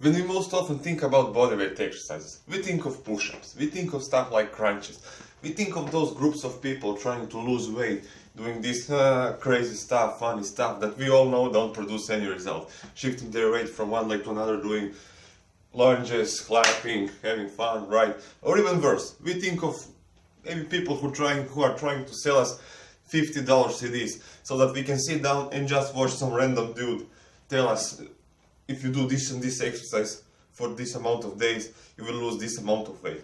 When we most often think about bodyweight exercises, we think of push-ups, we think of stuff like crunches, we think of those groups of people trying to lose weight, doing this crazy stuff, funny stuff that we all know don't produce any result, shifting their weight from one leg to another, doing lunges, clapping, having fun, right? Or even worse, we think of maybe people who are trying to sell us $50 CDs so that we can sit down and just watch some random dude tell us, if you do this and this exercise for this amount of days, you will lose this amount of weight.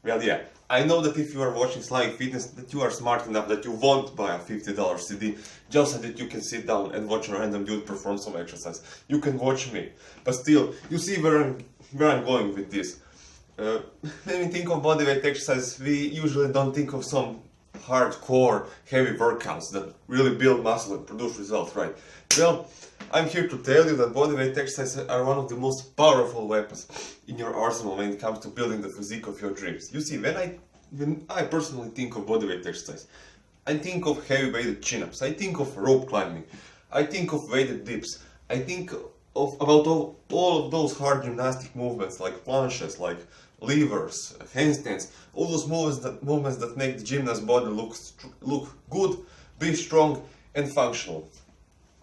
Well, yeah, I know that if you are watching Sly Fitness, that you are smart enough that you won't buy a $50 CD just so that you can sit down and watch a random dude perform some exercise. You can watch me, but still, you see where I'm going with this. When we think of bodyweight exercise, we usually don't think of some hardcore, heavy workouts that really build muscle and produce results, right? Well, I'm here to tell you that bodyweight exercises are one of the most powerful weapons in your arsenal when it comes to building the physique of your dreams. You see, when I personally think of bodyweight exercise, I think of heavy weighted chin-ups, I think of rope climbing, I think of weighted dips, I think about all of those hard gymnastic movements like planches, like levers, handstands, all those movements that make the gymnast body look good, be strong and functional.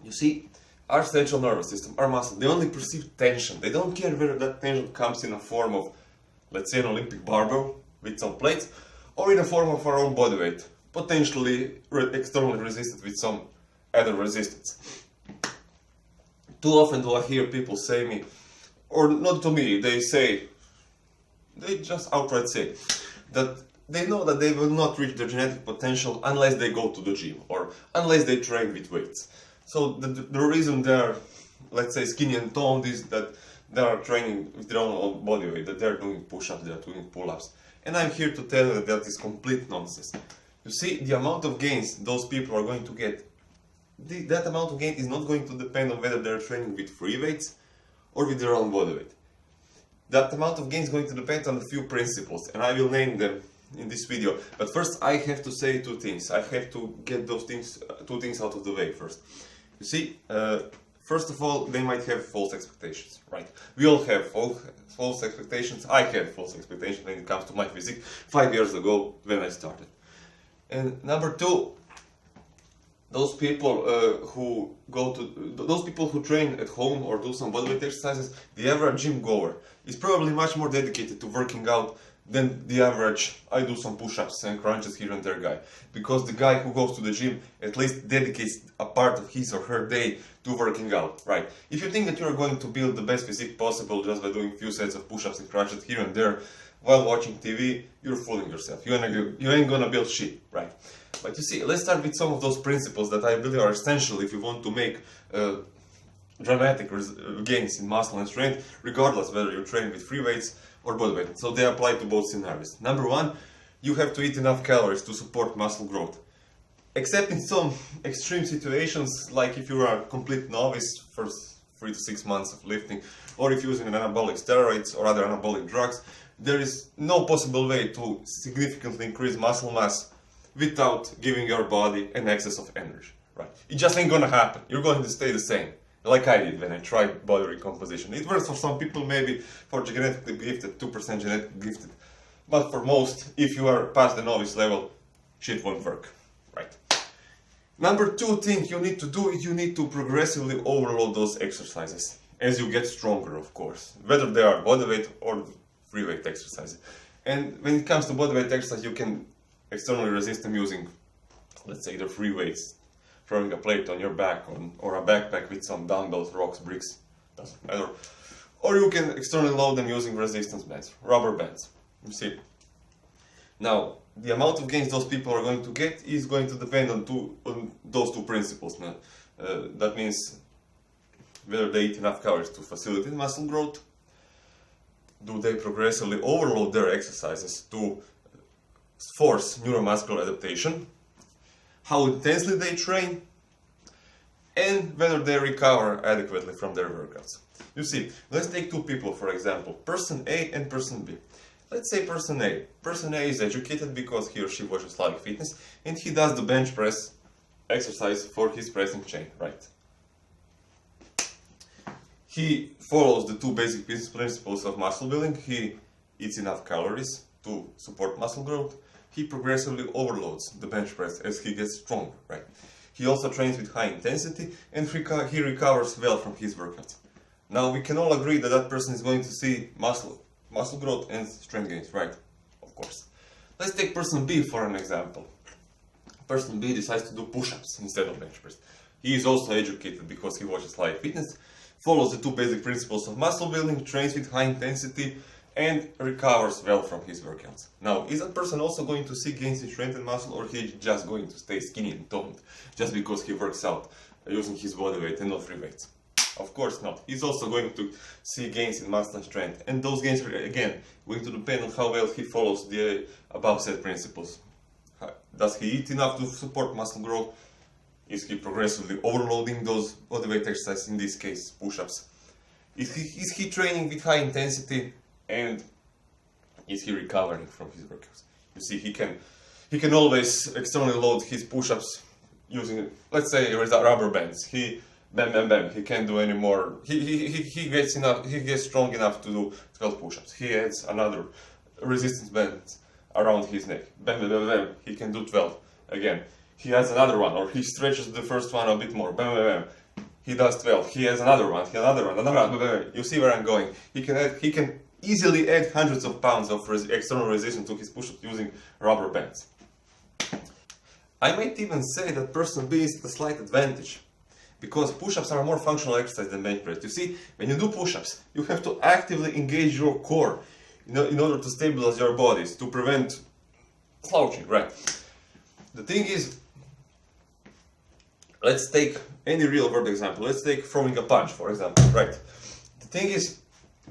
You see, our central nervous system, our muscle, they only perceive tension. They don't care whether that tension comes in a form of, let's say, an Olympic barbell with some plates, or in a form of our own body weight, potentially externally resisted with some added resistance. Too often do I hear people say me, or not to me, they just outright say that they know that they will not reach their genetic potential unless they go to the gym or unless they train with weights. So the reason they're, let's say, skinny and toned is that they are training with their own body weight, that they're doing push-ups, they're doing pull-ups. And I'm here to tell you that that is complete nonsense. You see, the amount of gains those people are going to get, that amount of gain is not going to depend on whether they're training with free weights or with their own body weight. That amount of gain is going to depend on a few principles, and I will name them in this video. But first I have to say two things. I have to get those two things out of the way first. You see, first of all, they might have false expectations, right? We all have false expectations. I had false expectations when it comes to my physique 5 years ago when I started. And number two, those people who train at home or do some bodyweight exercises, the average gym goer is probably much more dedicated to working out than the average I do some push-ups and crunches here and there guy. Because the guy who goes to the gym at least dedicates a part of his or her day to working out, right? If you think that you are going to build the best physique possible just by doing a few sets of push-ups and crunches here and there while watching TV, you're fooling yourself. You ain't gonna build shit, right? But you see, let's start with some of those principles that I believe are essential if you want to make dramatic gains in muscle and strength, regardless whether you train with free weights or body weight. So they apply to both scenarios. Number one, you have to eat enough calories to support muscle growth. Except in some extreme situations, like if you are a complete novice for 3 to 6 months of lifting, or if you're using anabolic steroids or other anabolic drugs, there is no possible way to significantly increase muscle mass without giving your body an excess of energy, right? It just ain't gonna happen. You're going to stay the same, like I did when I tried body recomposition. It works for some people, maybe for genetically gifted, 2% genetically gifted. But for most, if you are past the novice level, shit won't work, right? Number two thing you need to do is you need to progressively overload those exercises as you get stronger, of course, whether they are bodyweight or free weight exercises. And when it comes to bodyweight exercise, you can externally resist them using, let's say, the free weights, throwing a plate on your back or a backpack with some dumbbells, rocks, bricks, doesn't matter. Or you can externally load them using resistance bands, rubber bands, you see. Now, the amount of gains those people are going to get is going to depend on those two principles. That means whether they eat enough calories to facilitate muscle growth, do they progressively overload their exercises to force neuromuscular adaptation, how intensely they train, and whether they recover adequately from their workouts. You see, let's take two people, for example, person A and person B. Let's say person A. Person A is educated because he or she watches Sly Fitness and he does the bench press exercise for his pressing chain, right? he follows the two basic principles of muscle building. He eats enough calories to support muscle growth. He progressively overloads the bench press as he gets stronger, right? He also trains with high intensity and he recovers well from his workouts. Now we can all agree that that person is going to see muscle growth and strength gains, right? Of course. Let's take person B for an example. Person B decides to do push-ups instead of bench press. He is also educated because he watches Live Fitness, follows the two basic principles of muscle building, trains with high intensity, and recovers well from his workouts. Now, is that person also going to see gains in strength and muscle, or he just going to stay skinny and toned just because he works out using his body weight and not free weights? Of course not. He's also going to see gains in muscle and strength, and those gains are again going to depend on how well he follows the above said principles. Does he eat enough to support muscle growth? Is he progressively overloading those bodyweight exercises, in this case push-ups? Is he training with high intensity, and is he recovering from his workouts? You see, he can always externally load his push-ups using, let's say, rubber bands. He he can't do any more. He gets strong enough to do 12 push-ups. He adds another resistance band around his neck. He can do 12 again. He adds another one, or he stretches the first one a bit more. He does 12. He adds another one. Another one. You see where I'm going. He can easily add hundreds of pounds of external resistance to his push-ups using rubber bands. I might even say that person B is at a slight advantage, because push-ups are a more functional exercise than bench press. You see, when you do push-ups, you have to actively engage your core in order to stabilize your bodies, to prevent slouching, right? The thing is, let's take any real-world example. Let's take throwing a punch, for example, right? The thing is,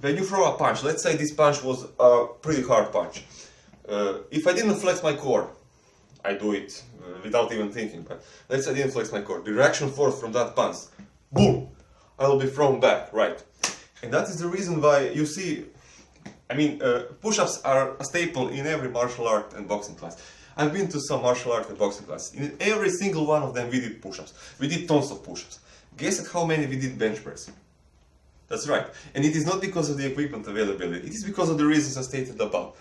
when you throw a punch, let's say this punch was a pretty hard punch. If I didn't flex my core, I do it without even thinking, but let's say I didn't flex my core. The reaction force from that punch, boom, I will be thrown back, right? And that is the reason why you see, push-ups are a staple in every martial art and boxing class. I've been to some martial art and boxing classes. In every single one of them we did push-ups. We did tons of push-ups. Guess at how many we did bench press? That's right. And it is not because of the equipment availability. It is because of the reasons I stated above.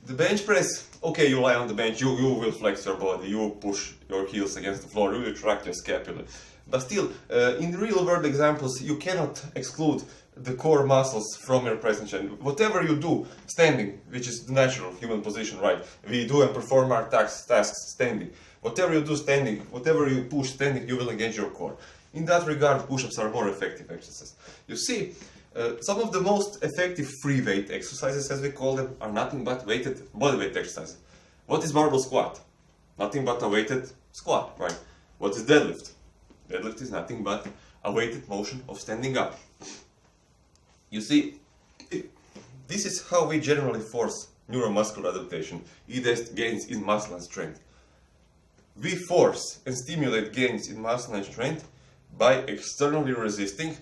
The bench press, okay, you lie on the bench, you will flex your body, you will push your heels against the floor, you will retract your scapula. But still, in the real world examples, you cannot exclude the core muscles from your presentation. Whatever you do standing, which is the natural human position, right? We do and perform our tasks standing. Whatever you do standing, whatever you push standing, you will engage your core. In that regard, push-ups are more effective exercises. You see, some of the most effective free weight exercises, as we call them, are nothing but weighted bodyweight exercises. What is barbell squat? Nothing but a weighted squat, right? What is deadlift? Deadlift is nothing but a weighted motion of standing up. You see, this is how we generally force neuromuscular adaptation, i.e. gains in muscle and strength. We force and stimulate gains in muscle and strength by externally resisting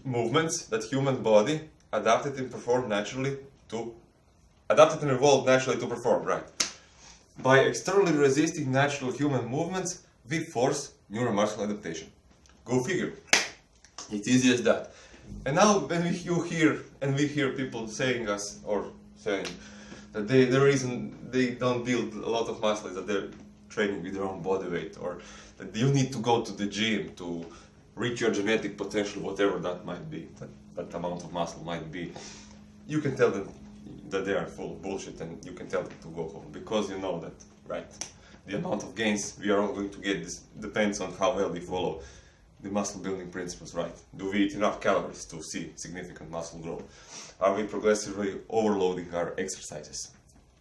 movements that human body adapted and evolved naturally to perform, right? By externally resisting natural human movements, we force neuromuscular adaptation. Go figure. It's easy as that. And now when we hear people saying that the reason they don't build a lot of muscle is that they're training with their own body weight, or that you need to go to the gym to reach your genetic potential, whatever that might be, that amount of muscle might be. You can tell them that they are full of bullshit, and you can tell them to go home, because you know that, right? The amount of gains we are all going to get depends on how well we follow the muscle building principles, right? Do we eat enough calories to see significant muscle growth? Are we progressively overloading our exercises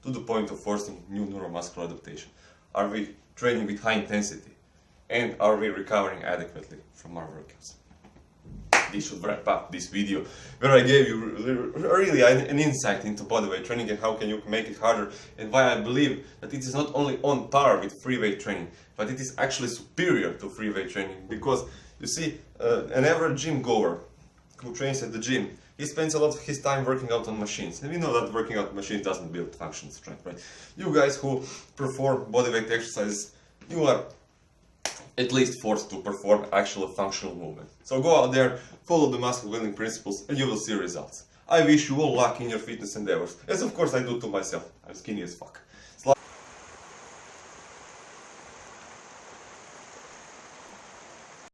to the point of forcing new neuromuscular adaptation? Are we training with high intensity? And are we recovering adequately from our workouts? This should wrap up this video, where I gave you really an insight into bodyweight training and how can you make it harder, and why I believe that it is not only on par with free weight training, but it is actually superior to free weight training. Because you see, an average gym goer who trains at the gym, he spends a lot of his time working out on machines, and we know that working out on machines doesn't build function strength, right? You guys who perform bodyweight exercises, you are at least forced to perform actual functional movement. So go out there, follow the muscle building principles, and you will see results. I wish you all luck in your fitness endeavors, as of course I do to myself. I'm skinny as fuck.